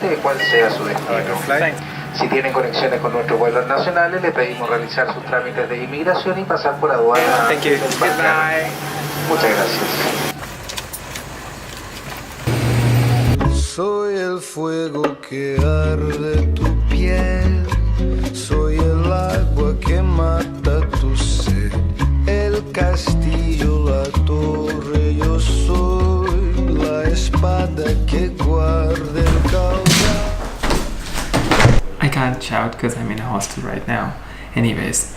independiente de cuál sea su destino. Si tienen conexiones con nuestros vuelos nacionales, le pedimos realizar sus trámites de inmigración y pasar por aduana. Thank you. Bye. Muchas gracias. Soy el fuego que arde tu piel, soy el agua que mata tu sed, el castillo, la torre, yo soy la espada que guarda el caudal. I can't shout because I'm in a hostel right now. Anyways,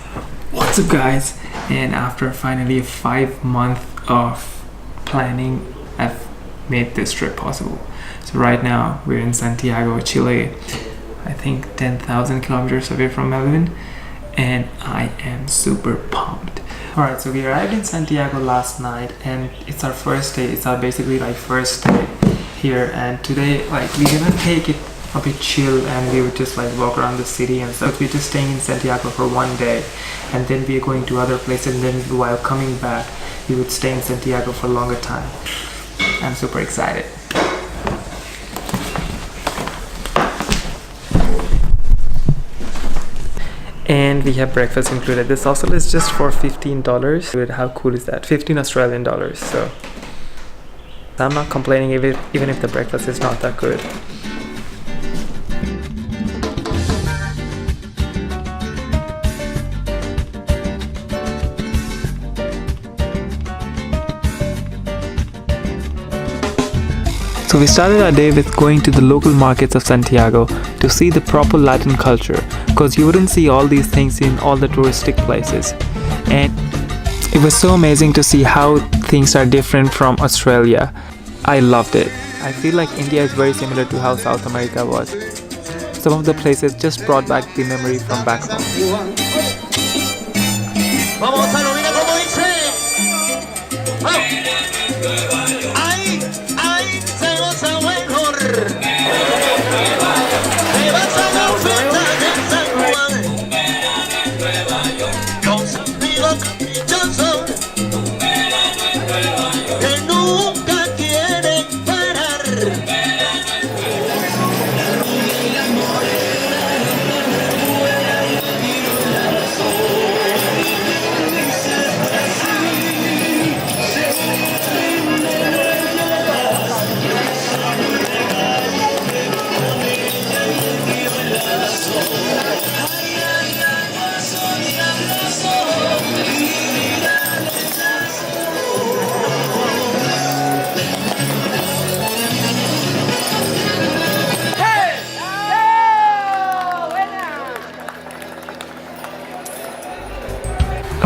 what's up guys? And after finally 5 months of planning, I've made this trip possible. So right now we're in Santiago, Chile, I think 10,000 kilometers away from Melbourne, and I am super pumped. Alright, so we arrived in Santiago last night and it's our first day. It's our basically like first day here, and today like we're gonna take it a bit chill and we would just like walk around the city and stuff. We're just staying in Santiago for one day and then we're going to other places, and then while coming back we would stay in Santiago for a longer time. I'm super excited. And we have breakfast included. This hostel is just for $15. How cool is that? 15 Australian dollars. So I'm not complaining even if the breakfast is not that good. So we started our day with going to the local markets of Santiago to see the proper Latin culture, because you wouldn't see all these things in all the touristic places. And it was so amazing to see how things are different from Australia. I loved it. I feel like India is very similar to how South America was. Some of the places just brought back the memory from back home.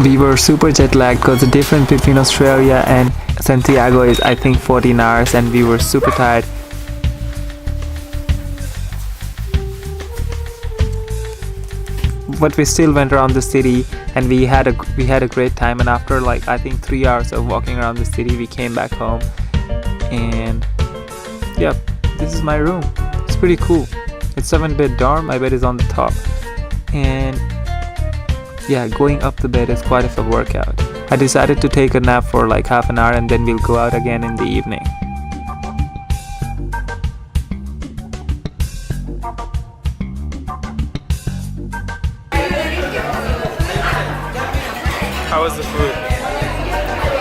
We were super jet lagged because the difference between Australia and Santiago is I think 14 hours, and we were super tired. But we still went around the city and we had a great time, and after like I think 3 hours of walking around the city we came back home. And yep, this is my room. It's pretty cool. It's 7-bed dorm. My bed is on the top, and yeah, going up the bed is quite a workout. I decided to take a nap for like half an hour and then we'll go out again in the evening. How was the food?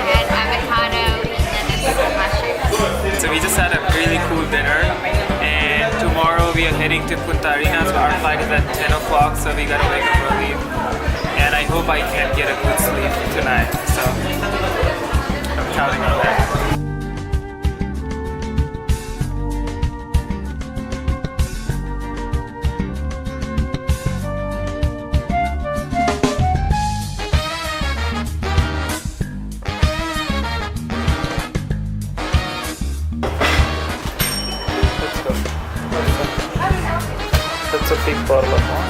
Good, avocado and then mushrooms. So we just had a really cool dinner, and tomorrow we are heading to Punta Arenas. So our flight is at 10 o'clock, so we gotta wake up early. And I hope I can get a good sleep tonight, so I'm counting on that. That's a big bottle of wine.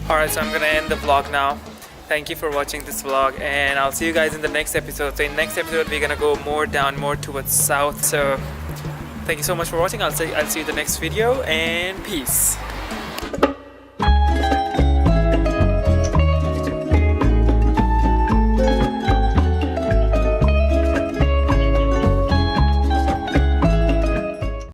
Alright, so I'm gonna end the vlog now. Thank you for watching this vlog, and I'll see you guys in the next episode. So in the next episode we're gonna go more down, more towards south. So thank you so much for watching. I'll see you in the next video, and peace.